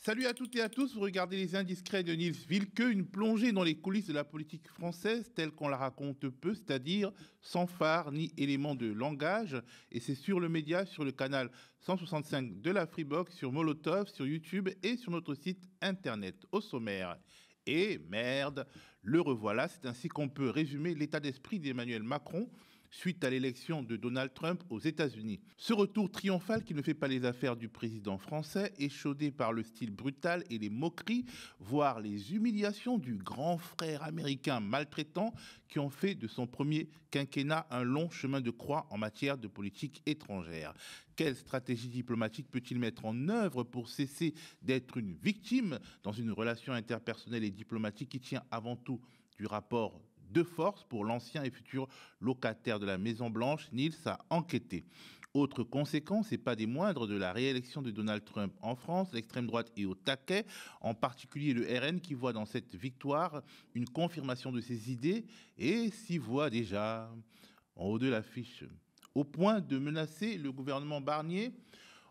Salut à toutes et à tous, vous regardez Les Indiscrets de Niels Wilke, une plongée dans les coulisses de la politique française telle qu'on la raconte peu, c'est-à-dire sans phare ni élément de langage. Et c'est sur le média, sur le canal 165 de la Freebox, sur Molotov, sur YouTube et sur notre site internet. Au sommaire. Et merde, le revoilà, c'est ainsi qu'on peut résumer l'état d'esprit d'Emmanuel Macron suite à l'élection de Donald Trump aux États-Unis. Ce retour triomphal qui ne fait pas les affaires du président français, échaudé par le style brutal et les moqueries, voire les humiliations du grand frère américain maltraitant qui ont fait de son premier quinquennat un long chemin de croix en matière de politique étrangère. Quelle stratégie diplomatique peut-il mettre en œuvre pour cesser d'être une victime dans une relation interpersonnelle et diplomatique qui tient avant tout du rapport de force pour l'ancien et futur locataire de la Maison-Blanche? Niels a enquêté. Autre conséquence, et pas des moindres, de la réélection de Donald Trump en France, l'extrême droite est au taquet, en particulier le RN qui voit dans cette victoire une confirmation de ses idées et s'y voit déjà en haut de l'affiche, au point de menacer le gouvernement Barnier.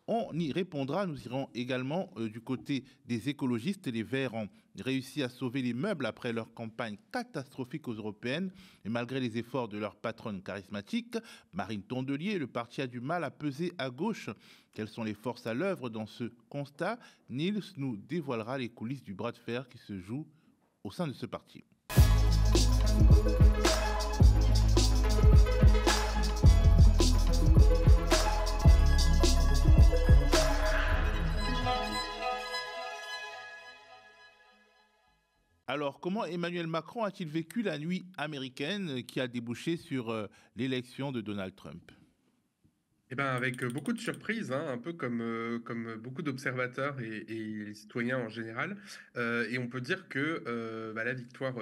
On y répondra, nous irons également du côté des écologistes. Les Verts ont réussi à sauver les meubles après leur campagne catastrophique aux européennes. Et malgré les efforts de leur patronne charismatique, Marine Tondelier, le parti a du mal à peser à gauche. Quelles sont les forces à l'œuvre dans ce constat? Niels nous dévoilera les coulisses du bras de fer qui se joue au sein de ce parti. Alors, comment Emmanuel Macron a-t-il vécu la nuit américaine qui a débouché sur l'élection de Donald Trump? Eh ben, avec beaucoup de surprises, hein, un peu comme beaucoup d'observateurs et les citoyens en général. Et on peut dire que la victoire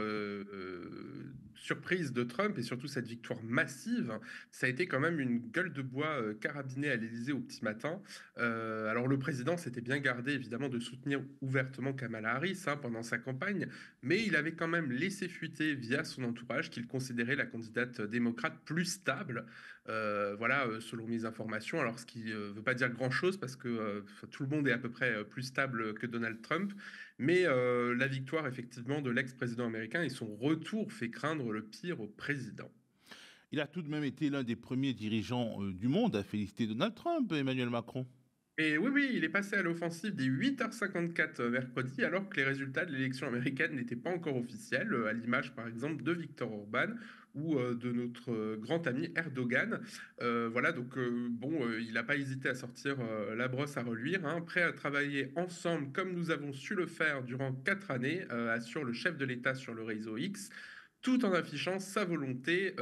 surprise de Trump, et surtout cette victoire massive, ça a été quand même une gueule de bois carabinée à l'Élysée au petit matin. Alors le président s'était bien gardé évidemment de soutenir ouvertement Kamala Harris, hein, pendant sa campagne, mais il avait quand même laissé fuiter via son entourage qu'il considérait la candidate démocrate plus stable. Voilà, selon mes informations. Alors, ce qui ne veut pas dire grand-chose parce que tout le monde est à peu près plus stable que Donald Trump. Mais la victoire, effectivement, de l'ex-président américain et son retour fait craindre le pire au président. Il a tout de même été l'un des premiers dirigeants du monde à féliciter Donald Trump, Emmanuel Macron. Et oui, oui, il est passé à l'offensive dès 8h54 mercredi, alors que les résultats de l'élection américaine n'étaient pas encore officiels, à l'image par exemple de Viktor Orban ou de notre grand ami Erdogan. Voilà, donc bon, il n'a pas hésité à sortir la brosse à reluire, hein, prêt à travailler ensemble comme nous avons su le faire durant 4 années, assure le chef de l'État sur le réseau X, tout en affichant sa volonté,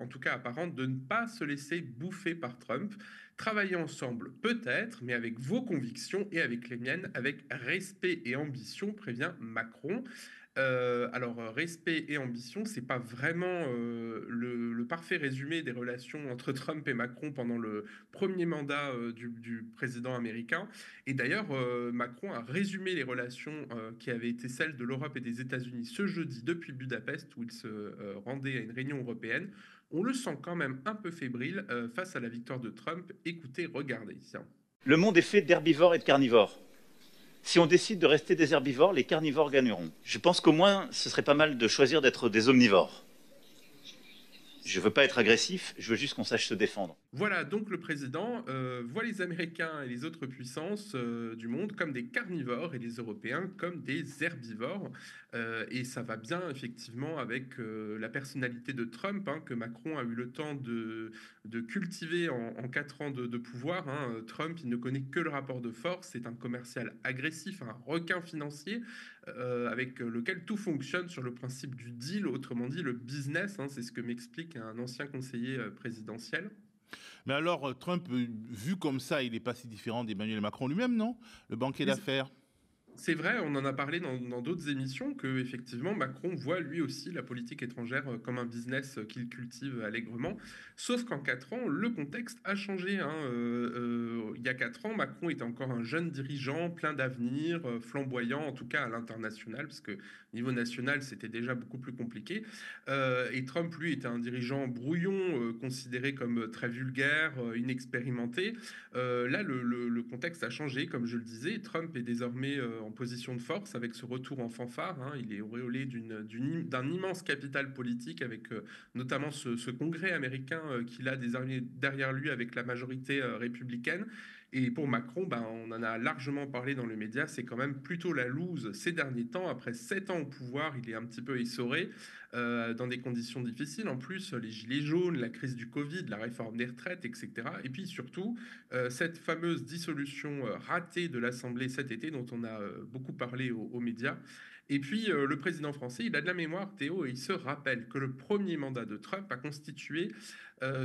en tout cas apparente, de ne pas se laisser bouffer par Trump. Travailler ensemble, peut-être, mais avec vos convictions et avec les miennes, avec respect et ambition, prévient Macron. Alors, respect et ambition, c'est pas vraiment le parfait résumé des relations entre Trump et Macron pendant le premier mandat du président américain. Et d'ailleurs, Macron a résumé les relations qui avaient été celles de l'Europe et des États-Unis ce jeudi depuis Budapest, où il se rendait à une réunion européenne. On le sent quand même un peu fébrile face à la victoire de Trump. Écoutez, regardez. Tiens. Le monde est fait d'herbivores et de carnivores. Si on décide de rester des herbivores, les carnivores gagneront. Je pense qu'au moins, ce serait pas mal de choisir d'être des omnivores. Je veux pas être agressif, je veux juste qu'on sache se défendre. Voilà, donc le président voit les Américains et les autres puissances du monde comme des carnivores et les Européens comme des herbivores. Et ça va bien effectivement avec la personnalité de Trump, hein, que Macron a eu le temps de cultiver en 4 ans de pouvoir, hein. Trump, il ne connaît que le rapport de force, c'est un commercial agressif, un requin financier avec lequel tout fonctionne sur le principe du deal, autrement dit le business, hein, c'est ce que m'explique un ancien conseiller présidentiel. Mais alors, Trump, vu comme ça, il n'est pas si différent d'Emmanuel Macron lui-même, non? Le banquier Mais d'affaires. C'est vrai, on en a parlé dans d'autres émissions que effectivement Macron voit lui aussi la politique étrangère comme un business qu'il cultive allègrement. Sauf qu'en 4 ans, le contexte a changé, hein. Il y a 4 ans, Macron était encore un jeune dirigeant plein d'avenir, flamboyant en tout cas à l'international, parce que au niveau national c'était déjà beaucoup plus compliqué. Et Trump, lui, était un dirigeant brouillon, considéré comme très vulgaire, inexpérimenté. Là, le contexte a changé, comme je le disais. Trump est désormais en position de force avec ce retour en fanfare, hein. Il est auréolé d'un immense capital politique avec notamment ce congrès américain qu'il a derrière lui avec la majorité républicaine. Et pour Macron, ben, on en a largement parlé dans les médias, c'est quand même plutôt la loose ces derniers temps. Après 7 ans au pouvoir, il est un petit peu essoré dans des conditions difficiles. En plus, les gilets jaunes, la crise du Covid, la réforme des retraites, etc. Et puis surtout, cette fameuse dissolution ratée de l'Assemblée cet été, dont on a beaucoup parlé aux médias. Et puis, le président français, il a de la mémoire, Théo, et il se rappelle que le premier mandat de Trump a constitué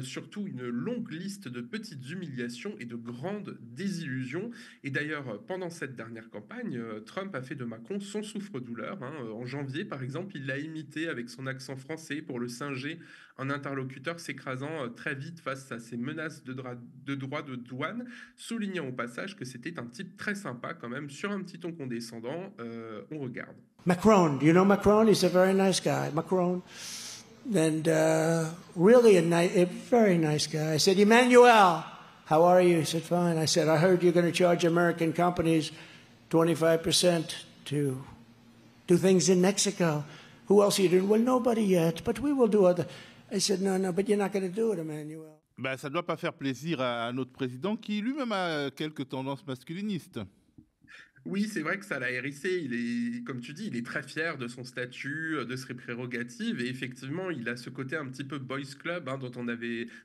surtout une longue liste de petites humiliations et de grandes désillusions. Et d'ailleurs, pendant cette dernière campagne, Trump a fait de Macron son souffre-douleur, hein. En janvier, par exemple, il l'a imité avec son accent français pour le singer, un interlocuteur s'écrasant très vite face à ses menaces de droits de douane, soulignant au passage que c'était un type très sympa quand même, sur un petit ton condescendant. On regarde. Macron, do you know Macron? He's a very nice guy. Macron, and really a very nice guy. I said, Emmanuel, how are you? He said, fine. I said, I heard you're going to charge American companies 25% to do things in Mexico. Who else are you doing? Well, nobody yet, but we will do other. I said, no, but you're not going to do it, Emmanuel. Ben, ça ne doit pas faire plaisir à notre président qui lui-même a quelques tendances masculinistes. Oui, c'est vrai que ça l'a hérissé. Comme tu dis, il est très fier de son statut, de ses prérogatives, et effectivement, il a ce côté un petit peu boys club, hein,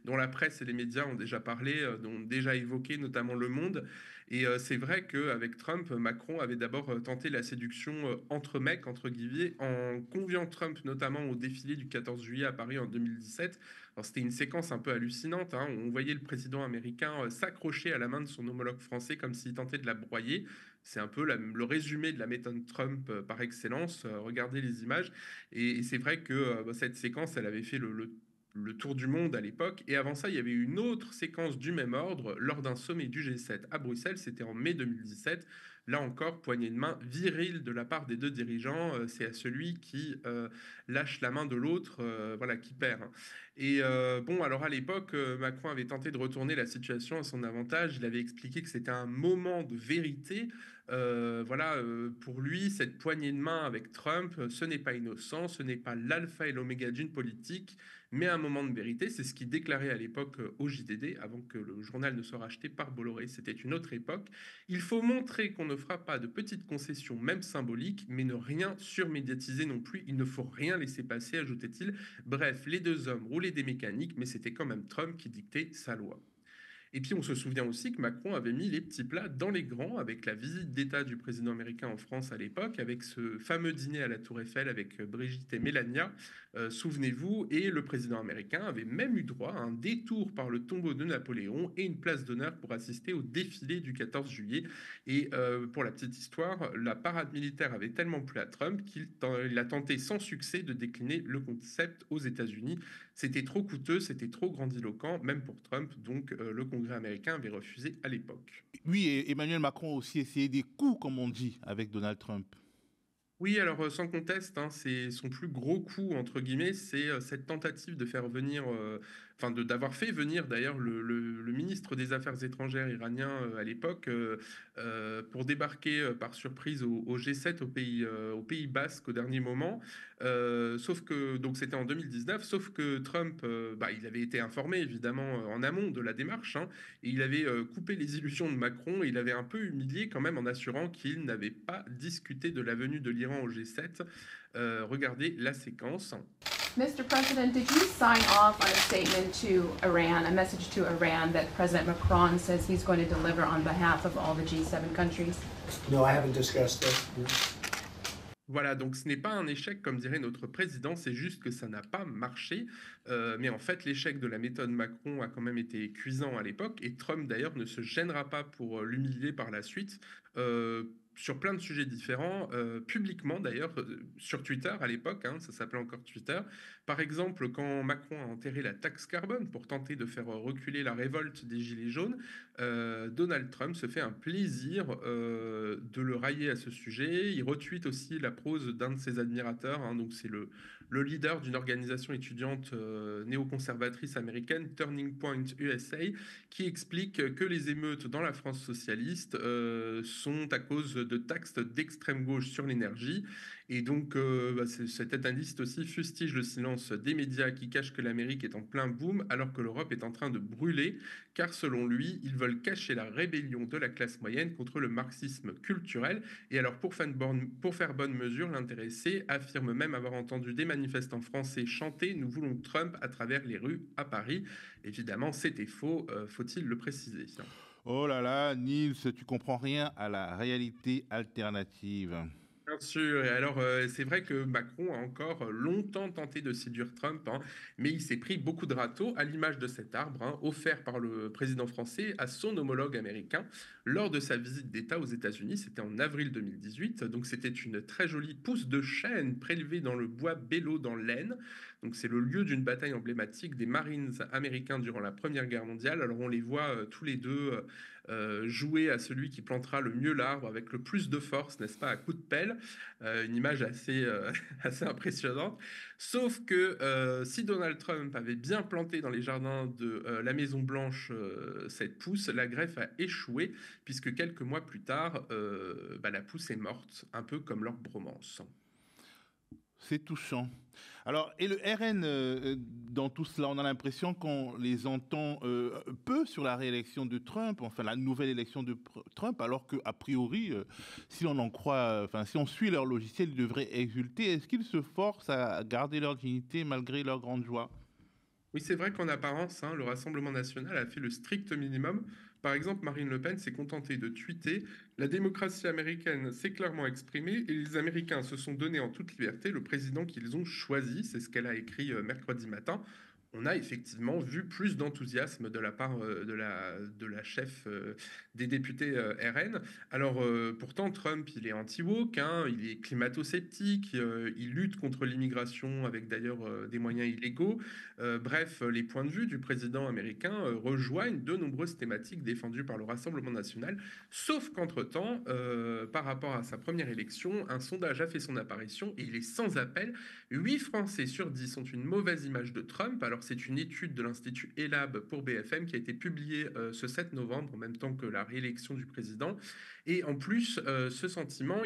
dont la presse et les médias ont déjà parlé, ont déjà évoqué, notamment Le Monde. Et c'est vrai qu'avec Trump, Macron avait d'abord tenté la séduction entre mecs, entre guillemets, en conviant Trump notamment au défilé du 14 juillet à Paris en 2017. Alors, c'était une séquence un peu hallucinante, hein. On voyait le président américain s'accrocher à la main de son homologue français comme s'il tentait de la broyer. C'est un peu le résumé de la méthode Trump par excellence. Regardez les images. Et c'est vrai que cette séquence, elle avait fait le tour du monde à l'époque. Et avant ça, il y avait une autre séquence du même ordre lors d'un sommet du G7 à Bruxelles. C'était en mai 2017. Là encore, poignée de main virile de la part des deux dirigeants. C'est à celui qui lâche la main de l'autre, voilà, qui perd, hein. Et bon, alors à l'époque, Macron avait tenté de retourner la situation à son avantage. Il avait expliqué que c'était un moment de vérité. Voilà, pour lui, cette poignée de main avec Trump, ce n'est pas innocent, ce n'est pas l'alpha et l'oméga d'une politique, mais un moment de vérité. C'est ce qu'il déclarait à l'époque au JDD, avant que le journal ne soit racheté par Bolloré. C'était une autre époque. Il faut montrer qu'on ne fera pas de petites concessions, même symboliques, mais ne rien surmédiatiser non plus. Il ne faut rien laisser passer, ajoutait-il. Bref, les deux hommes roulaient des mécaniques, mais c'était quand même Trump qui dictait sa loi. Et puis on se souvient aussi que Macron avait mis les petits plats dans les grands avec la visite d'État du président américain en France à l'époque, avec ce fameux dîner à la Tour Eiffel avec Brigitte et Mélania, souvenez-vous, et le président américain avait même eu droit à un détour par le tombeau de Napoléon et une place d'honneur pour assister au défilé du 14 juillet. Et pour la petite histoire, la parade militaire avait tellement plu à Trump qu'il a tenté sans succès de décliner le concept aux États-Unis. C'était trop coûteux, c'était trop grandiloquent, même pour Trump, donc le Congrès américain avait refusé à l'époque. Oui, et Emmanuel Macron a aussi essayé des coups, comme on dit, avec Donald Trump. Oui, alors sans conteste, hein, c'est son plus gros coup, entre guillemets, c'est cette tentative de faire venir, d'avoir fait venir d'ailleurs le ministre des Affaires étrangères iranien à l'époque pour débarquer par surprise au G7 au Pays Basque au dernier moment. Sauf que, donc c'était en 2019, sauf que Trump, il avait été informé évidemment en amont de la démarche, hein, et il avait coupé les illusions de Macron et il avait un peu humilié quand même en assurant qu'il n'avait pas discuté de la venue de l'Iran au G7. Regardez la séquence. Mr. President, did you sign off on a statement to Iran, a message to Iran that President Macron says he's going to deliver on behalf of all the G7 countries? No, I haven't discussed it. No. Voilà, donc ce n'est pas un échec, comme dirait notre président, c'est juste que ça n'a pas marché. Mais en fait, l'échec de la méthode Macron a quand même été cuisant à l'époque, et Trump d'ailleurs ne se gênera pas pour l'humilier par la suite. sur plein de sujets différents, publiquement d'ailleurs, sur Twitter à l'époque, hein, ça s'appelait encore Twitter. Par exemple, quand Macron a enterré la taxe carbone pour tenter de faire reculer la révolte des Gilets jaunes, Donald Trump se fait un plaisir de le railler à ce sujet. Il retweet aussi la prose d'un de ses admirateurs, hein, donc c'est le leader d'une organisation étudiante néoconservatrice américaine, Turning Point USA, qui explique que les émeutes dans la France socialiste sont à cause de taxes d'extrême gauche sur l'énergie. Et donc, cet étatiste aussi fustige le silence des médias qui cachent que l'Amérique est en plein boom alors que l'Europe est en train de brûler, car selon lui, ils veulent cacher la rébellion de la classe moyenne contre le marxisme culturel. Et alors, pour faire bonne mesure, l'intéressé affirme même avoir entendu des manifestants français chanter « Nous voulons Trump » à travers les rues à Paris. Évidemment, c'était faux, faut-il le préciser. Oh là là, Niels, tu comprends rien à la réalité alternative. Bien sûr, et alors c'est vrai que Macron a encore longtemps tenté de séduire Trump, hein, mais il s'est pris beaucoup de râteaux, à l'image de cet arbre, hein, offert par le président français à son homologue américain lors de sa visite d'État aux États-Unis. C'était en avril 2018, donc c'était une très jolie pousse de chêne prélevée dans le bois Belleau dans l'Aisne. Donc c'est le lieu d'une bataille emblématique des Marines américains durant la Première Guerre mondiale. Alors on les voit tous les deux jouer à celui qui plantera le mieux l'arbre avec le plus de force, n'est-ce pas, à coups de pelle. Une image assez, assez impressionnante. Sauf que si Donald Trump avait bien planté dans les jardins de la Maison-Blanche cette pousse, la greffe a échoué, puisque quelques mois plus tard, la pousse est morte, un peu comme leur bromance. C'est touchant. Alors, et le RN, dans tout cela, on a l'impression qu'on les entend peu sur la réélection de Trump, enfin la nouvelle élection de Trump, alors qu'a priori, si on en croit, enfin si on suit leur logiciel, ils devraient exulter. Est-ce qu'ils se forcent à garder leur dignité malgré leur grande joie? Oui, c'est vrai qu'en apparence, hein, le Rassemblement national a fait le strict minimum. Par exemple, Marine Le Pen s'est contentée de tweeter: La démocratie américaine s'est clairement exprimée et les Américains se sont donnés en toute liberté le président qu'ils ont choisi. C'est ce qu'elle a écrit mercredi matin. On a effectivement vu plus d'enthousiasme de la part de la chef des députés RN. Alors pourtant, Trump, il est anti-woke, hein, il est climato-sceptique, il lutte contre l'immigration avec d'ailleurs des moyens illégaux. Bref, les points de vue du président américain rejoignent de nombreuses thématiques défendues par le Rassemblement national, sauf qu'entre-temps, par rapport à sa première élection, un sondage a fait son apparition et il est sans appel. 8 Français sur 10 ont une mauvaise image de Trump. Alors c'est une étude de l'Institut ELAB pour BFM qui a été publiée ce 7 novembre, en même temps que la réélection du président. Et en plus, ce sentiment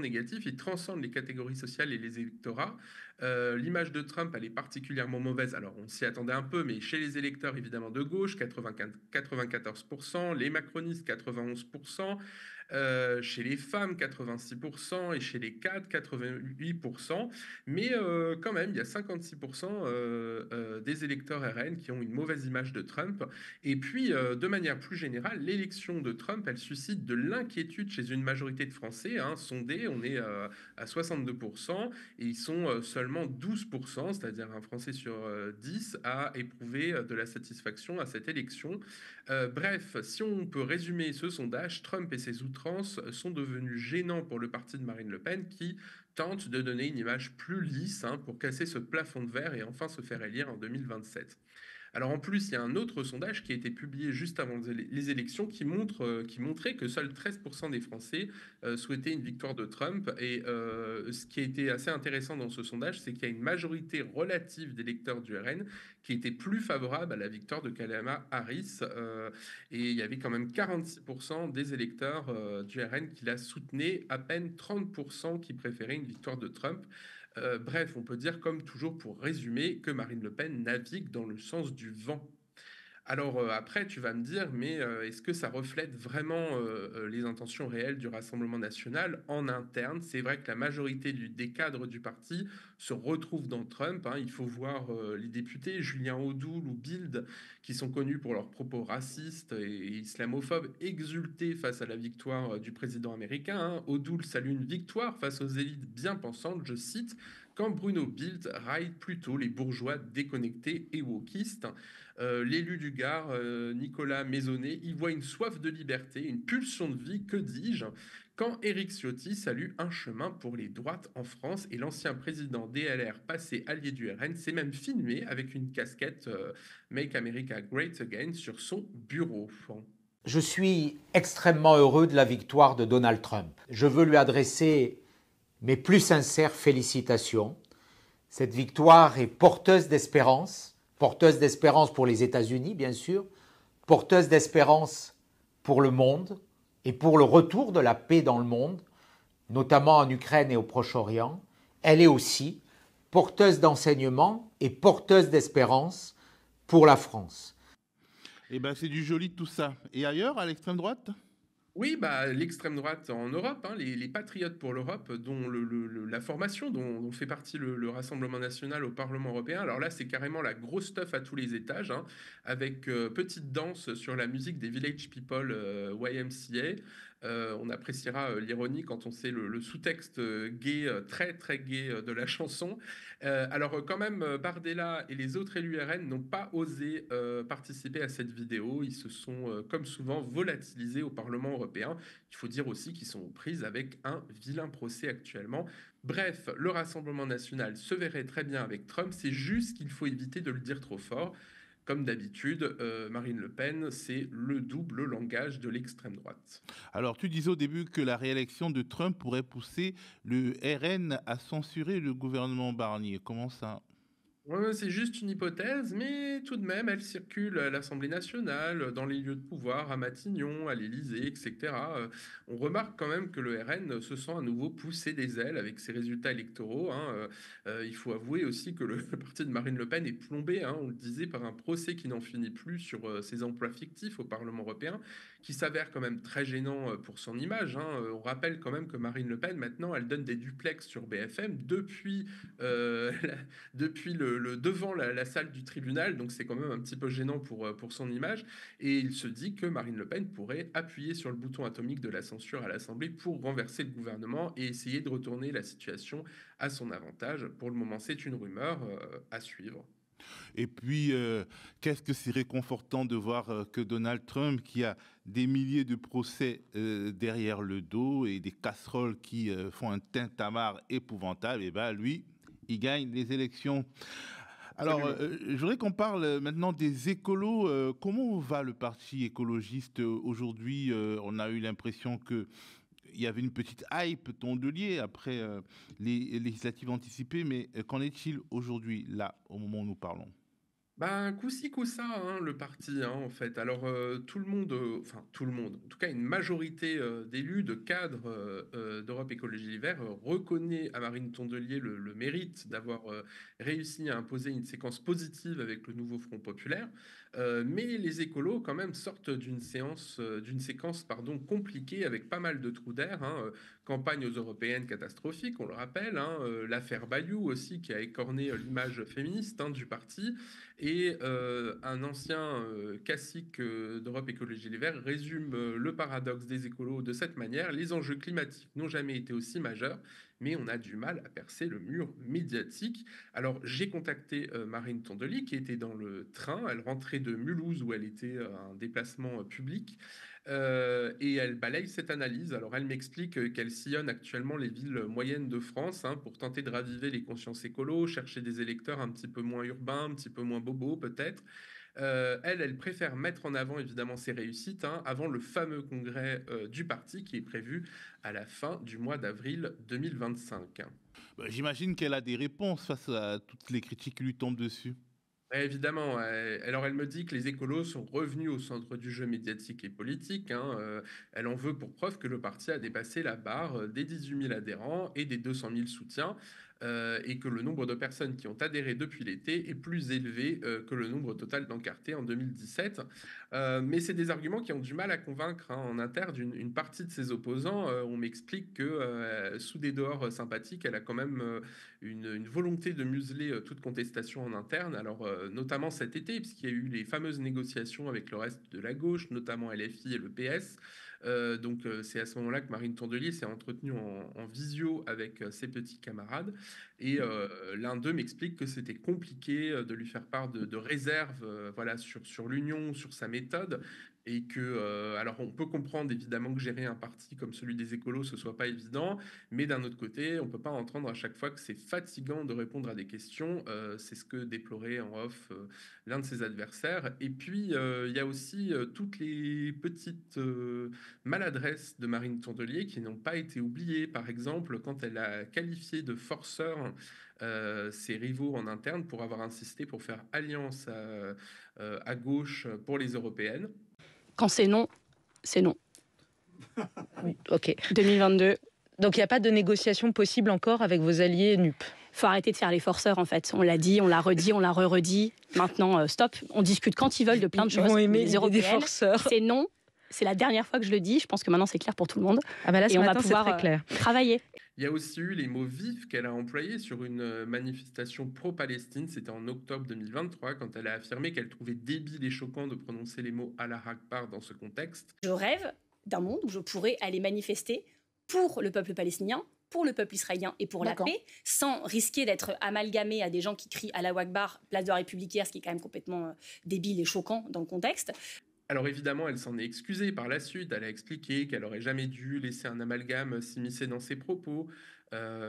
négatif, il transcende les catégories sociales et les électorats. L'image de Trump, elle est particulièrement mauvaise. Alors, on s'y attendait un peu, mais chez les électeurs, évidemment, de gauche, 94%, les macronistes, 91%, chez les femmes, 86%, et chez les cadres, 88%. Mais quand même, il y a 56% des électeurs RN qui ont une mauvaise image de Trump. Et puis, de manière plus générale, l'élection de Trump, elle suscite de l'inquiétude chez une majorité de Français. Hein, sondés, on est à 62%, et ils sont seulement 12%, c'est-à-dire un Français sur 10, a éprouvé de la satisfaction à cette élection. Bref, si on peut résumer ce sondage, Trump et ses outrances sont devenus gênants pour le parti de Marine Le Pen qui tente de donner une image plus lisse, hein, pour casser ce plafond de verre et enfin se faire élire en 2027. Alors en plus, il y a un autre sondage qui a été publié juste avant les élections qui montrait que seuls 13% des Français souhaitaient une victoire de Trump. Et ce qui a été assez intéressant dans ce sondage, c'est qu'il y a une majorité relative d'électeurs du RN qui était plus favorable à la victoire de Kamala Harris. Et il y avait quand même 46% des électeurs du RN qui la soutenaient, à peine 30% qui préféraient une victoire de Trump. Bref, on peut dire, comme toujours pour résumer, que Marine Le Pen navigue dans le sens du vent. Alors après, tu vas me dire, mais est-ce que ça reflète vraiment les intentions réelles du Rassemblement national en interne? C'est vrai que la majorité des cadres du parti se retrouvent dans Trump, hein. Il faut voir les députés Julien Audoul ou Bild, qui sont connus pour leurs propos racistes et islamophobes, exulter face à la victoire du président américain, hein. Audoul salue une victoire face aux élites bien pensantes, je cite: quand Bruno Bildt raille plutôt les bourgeois déconnectés et wokistes. L'élu du Gard, Nicolas Maisonnet, y voit une soif de liberté, une pulsion de vie, que dis-je, quand Éric Ciotti salue un chemin pour les droites en France, et l'ancien président DLR, passé allié du RN, s'est même filmé avec une casquette Make America Great Again sur son bureau. Je suis extrêmement heureux de la victoire de Donald Trump. Je veux lui adresser mes plus sincères félicitations. Cette victoire est porteuse d'espérance pour les États-Unis, bien sûr, porteuse d'espérance pour le monde et pour le retour de la paix dans le monde, notamment en Ukraine et au Proche-Orient. Elle est aussi porteuse d'enseignement et porteuse d'espérance pour la France. Eh ben, c'est du joli tout ça. Et ailleurs, à l'extrême droite? Oui, l'extrême droite en Europe, hein, les Patriotes pour l'Europe, dont la formation dont fait partie le Rassemblement national au Parlement européen. Alors là, c'est carrément la grosse stuff à tous les étages, hein, avec petite danse sur la musique des Village People YMCA. On appréciera l'ironie quand on sait le sous-texte gay, très très gay de la chanson. Alors quand même, Bardella et les autres élus RN n'ont pas osé participer à cette vidéo. Ils se sont, comme souvent, volatilisés au Parlement européen. Il faut dire aussi qu'ils sont aux prises avec un vilain procès actuellement. Bref, le Rassemblement national se verrait très bien avec Trump. C'est juste qu'il faut éviter de le dire trop fort. Comme d'habitude, Marine Le Pen, c'est le double langage de l'extrême droite. Alors, tu disais au début que la réélection de Trump pourrait pousser le RN à censurer le gouvernement Barnier. Comment ça? Ouais, c'est juste une hypothèse, mais tout de même, elle circule à l'Assemblée nationale, dans les lieux de pouvoir, à Matignon, à l'Élysée, etc. On remarque quand même que le RN se sent à nouveau pousser des ailes avec ses résultats électoraux, hein. Il faut avouer aussi que le parti de Marine Le Pen est plombé, hein, on le disait, par un procès qui n'en finit plus sur ses emplois fictifs au Parlement européen, qui s'avère quand même très gênant pour son image, hein. On rappelle quand même que Marine Le Pen, maintenant, elle donne des duplex sur BFM depuis devant la salle du tribunal, donc c'est quand même un petit peu gênant pour son image, et il se dit que Marine Le Pen pourrait appuyer sur le bouton atomique de la censure à l'Assemblée pour renverser le gouvernement et essayer de retourner la situation à son avantage. Pour le moment, c'est une rumeur à suivre. Et puis, qu'est-ce que c'est réconfortant de voir que Donald Trump, qui a des milliers de procès derrière le dos et des casseroles qui font un tintamarre épouvantable, et ben lui, il gagne les élections. Alors, je voudrais qu'on parle maintenant des écolos. Comment va le parti écologiste aujourd'hui? On a eu l'impression que il y avait une petite hype tondelier après les législatives anticipées, mais qu'en est-il aujourd'hui, là, au moment où nous parlons? Coup-ci, coup-ça, hein, le parti, hein, en fait. Alors, tout le monde, enfin tout le monde, en tout cas une majorité d'élus, de cadres d'Europe Écologie Les Verts reconnaît à Marine Tondelier le mérite d'avoir réussi à imposer une séquence positive avec le nouveau Front Populaire. Mais les écolos, quand même, sortent d'une séquence pardon, compliquée avec pas mal de trous d'air, hein. Campagne aux européennes catastrophique, on le rappelle, hein, l'affaire Bayou aussi qui a écorné l'image féministe, hein, du parti. Et un ancien classique d'Europe Écologie Les Verts résume le paradoxe des écolos de cette manière: les enjeux climatiques n'ont jamais été aussi majeurs, mais on a du mal à percer le mur médiatique. Alors j'ai contacté Marine Tondelier qui était dans le train, elle rentrait de Mulhouse où elle était à un déplacement public. Et elle balaye cette analyse. Alors elle m'explique qu'elle sillonne actuellement les villes moyennes de France, hein, pour tenter de raviver les consciences écolos, chercher des électeurs un petit peu moins urbains, un petit peu moins bobos peut-être. Elle préfère mettre en avant évidemment ses réussites, hein, avant le fameux congrès du parti qui est prévu à la fin du mois d'avril 2025. J'imagine qu'elle a des réponses face à toutes les critiques qui lui tombent dessus. Évidemment, alors elle me dit que les écolos sont revenus au centre du jeu médiatique et politique, hein. Elle en veut pour preuve que le parti a dépassé la barre des 18 000 adhérents et des 200 000 soutiens, et que le nombre de personnes qui ont adhéré depuis l'été est plus élevé que le nombre total d'encartés en 2017. Mais c'est des arguments qui ont du mal à convaincre, hein, en interne une partie de ses opposants. On m'explique que sous des dehors sympathiques, elle a quand même une volonté de museler toute contestation en interne. Alors notamment cet été, puisqu'il y a eu les fameuses négociations avec le reste de la gauche, notamment LFI et le PS. Donc c'est à ce moment-là que Marine Tondelier s'est entretenue en visio avec ses petits camarades. Et l'un d'eux m'explique que c'était compliqué de lui faire part de réserves voilà, sur l'Union, sur sa méthode. Et que, alors on peut comprendre évidemment que gérer un parti comme celui des écolos, ce soit pas évident, mais d'un autre côté, on peut pas entendre à chaque fois que c'est fatigant de répondre à des questions. C'est ce que déplorait en off l'un de ses adversaires. Et puis, il y a aussi toutes les petites maladresses de Marine Tondelier qui n'ont pas été oubliées. Par exemple, quand elle a qualifié de forceurs ses rivaux en interne pour avoir insisté pour faire alliance à gauche pour les européennes. Quand c'est non, c'est non. Oui, ok. 2022. Donc il n'y a pas de négociation possible encore avec vos alliés NUP? Faut arrêter de faire les forceurs, en fait. On l'a dit, on l'a redit, on l'a re-redit. Maintenant, stop. On discute quand ils veulent de plein de choses. Ils vont aimer les des européennes, forceurs. c'est non. C'est la dernière fois que je le dis. Je pense que maintenant, c'est clair pour tout le monde. Ah bah là, ce Et on va matin, c'est pouvoir très clair. travailler. Il y a aussi eu les mots vifs qu'elle a employés sur une manifestation pro-Palestine. C'était en octobre 2023, quand elle a affirmé qu'elle trouvait débile et choquant de prononcer les mots Allah Akbar dans ce contexte. Je rêve d'un monde où je pourrais aller manifester pour le peuple palestinien, pour le peuple israélien et pour la paix, sans risquer d'être amalgamé à des gens qui crient Allahu Akbar, place de la République hier, ce qui est quand même complètement débile et choquant dans le contexte. Alors évidemment, elle s'en est excusée par la suite. Elle a expliqué qu'elle aurait jamais dû laisser un amalgame s'immiscer dans ses propos,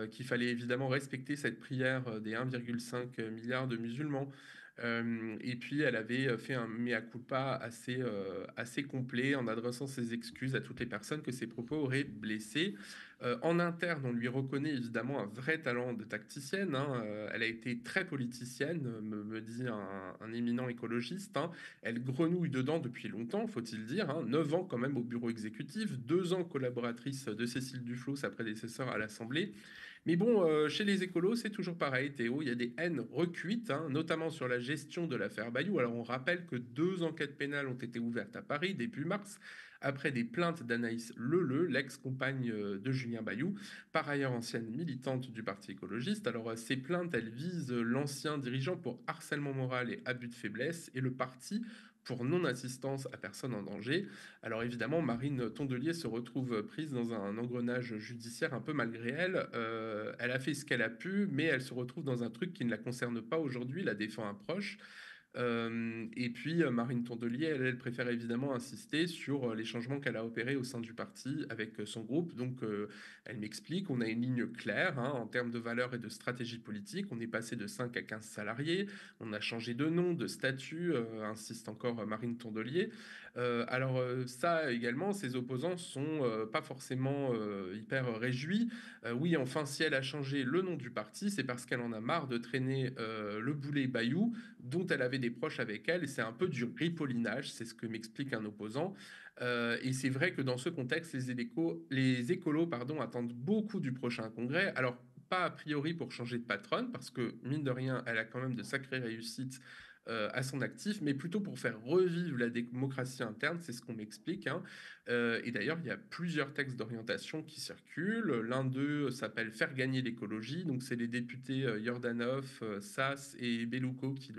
qu'il fallait évidemment respecter cette prière des 1,5 milliard de musulmans. Et puis elle avait fait un mea culpa assez complet en adressant ses excuses à toutes les personnes que ses propos auraient blessées. En interne, on lui reconnaît évidemment un vrai talent de tacticienne. Elle a été très politicienne, me dit un éminent écologiste. Elle grenouille dedans depuis longtemps, faut-il dire. 9 ans quand même au bureau exécutif, 2 ans collaboratrice de Cécile Duflot, sa prédécesseur à l'Assemblée. Mais bon, chez les écolos, c'est toujours pareil, Théo. Il y a des haines recuites, notamment sur la gestion de l'affaire Bayou. Alors, on rappelle que 2 enquêtes pénales ont été ouvertes à Paris début mars, après des plaintes d'Anaïs Leleu, l'ex-compagne de Julien Bayou, par ailleurs ancienne militante du Parti écologiste. Alors, ces plaintes, elles visent l'ancien dirigeant pour harcèlement moral et abus de faiblesse, et le parti pour non-assistance à personne en danger. Alors évidemment, Marine Tondelier se retrouve prise dans un engrenage judiciaire un peu malgré elle. Elle a fait ce qu'elle a pu, mais elle se retrouve dans un truc qui ne la concerne pas aujourd'hui, la défend un proche. Et puis Marine Tondelier, elle préfère évidemment insister sur les changements qu'elle a opérés au sein du parti avec son groupe. Donc elle m'explique, on a une ligne claire en termes de valeurs et de stratégie politique. On est passé de 5 à 15 salariés, on a changé de nom, de statut, insiste encore Marine Tondelier. Alors ça également, ses opposants sont pas forcément hyper réjouis. Oui, enfin, si elle a changé le nom du parti, c'est parce qu'elle en a marre de traîner le boulet Bayou, dont elle avait des proches avec elle, et c'est un peu du ripollinage, c'est ce que m'explique un opposant. Et c'est vrai que dans ce contexte, les écolos attendent beaucoup du prochain congrès. Alors, pas a priori pour changer de patronne, parce que, mine de rien, elle a quand même de sacrées réussites à son actif, mais plutôt pour faire revivre la démocratie interne, c'est ce qu'on m'explique. Et d'ailleurs, il y a plusieurs textes d'orientation qui circulent. L'un d'eux s'appelle « Faire gagner l'écologie ». Donc, c'est les députés Yordanov, Sass et Bellouko qui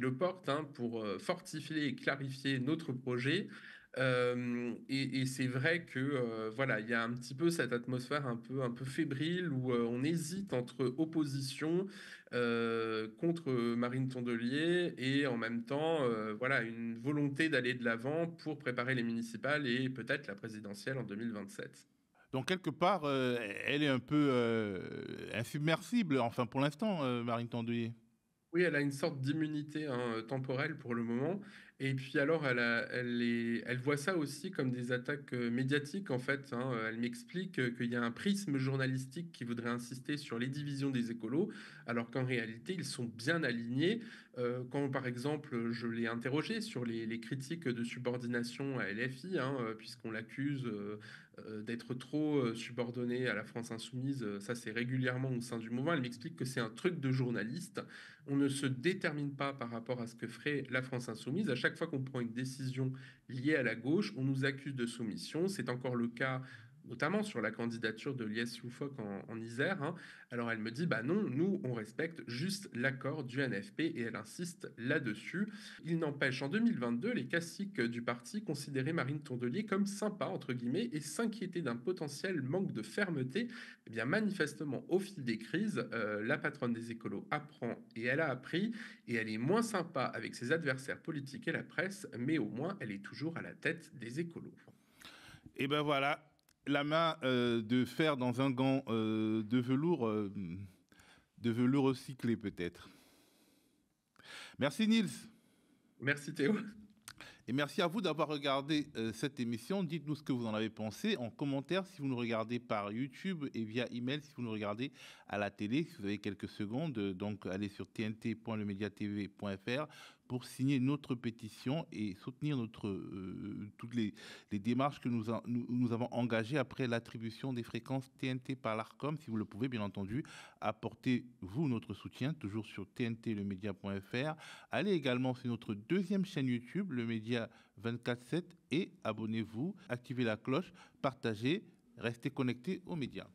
le portent pour fortifier et clarifier notre projet. Et c'est vrai que voilà, il y a un petit peu cette atmosphère un peu fébrile où on hésite entre opposition contre Marine Tondelier et en même temps voilà, une volonté d'aller de l'avant pour préparer les municipales et peut-être la présidentielle en 2027. Donc quelque part, elle est un peu insubmersible, enfin pour l'instant, Marine Tondelier. Oui, elle a une sorte d'immunité temporelle pour le moment. Et puis alors, elle voit ça aussi comme des attaques médiatiques, en fait. Elle m'explique qu'il y a un prisme journalistique qui voudrait insister sur les divisions des écolos, alors qu'en réalité, ils sont bien alignés. Quand, par exemple, je l'ai interrogé sur les critiques de subordination à LFI, puisqu'on l'accuse d'être trop subordonnée à la France insoumise, ça c'est régulièrement au sein du mouvement. Elle m'explique que c'est un truc de journaliste. On ne se détermine pas par rapport à ce que ferait la France insoumise. À chaque fois qu'on prend une décision liée à la gauche, on nous accuse de soumission. C'est encore le cas notamment sur la candidature de Lies Loufoque en Isère. Hein. Alors elle me dit, bah non, nous on respecte juste l'accord du NFP et elle insiste là-dessus. Il n'empêche, en 2022, les classiques du parti considéraient Marine Tondelier comme sympa, entre guillemets, et s'inquiétaient d'un potentiel manque de fermeté. Eh bien manifestement, au fil des crises, la patronne des écolos apprend et elle a appris, et elle est moins sympa avec ses adversaires politiques et la presse, mais au moins elle est toujours à la tête des écolos. Et ben voilà. La main de fer dans un gant de velours recyclé peut-être. Merci Nils. Merci Théo. Et merci à vous d'avoir regardé cette émission. Dites-nous ce que vous en avez pensé en commentaire si vous nous regardez par YouTube et via email si vous nous regardez à la télé. Si vous avez quelques secondes, donc allez sur tnt.lemediatv.fr pour signer notre pétition et soutenir toutes les démarches que nous avons engagées après l'attribution des fréquences TNT par l'Arcom. Si vous le pouvez, bien entendu, apportez-vous notre soutien, toujours sur tntlemedia.fr. Allez également sur notre deuxième chaîne YouTube, Le Média 24/7, et abonnez-vous, activez la cloche, partagez, restez connectés aux médias.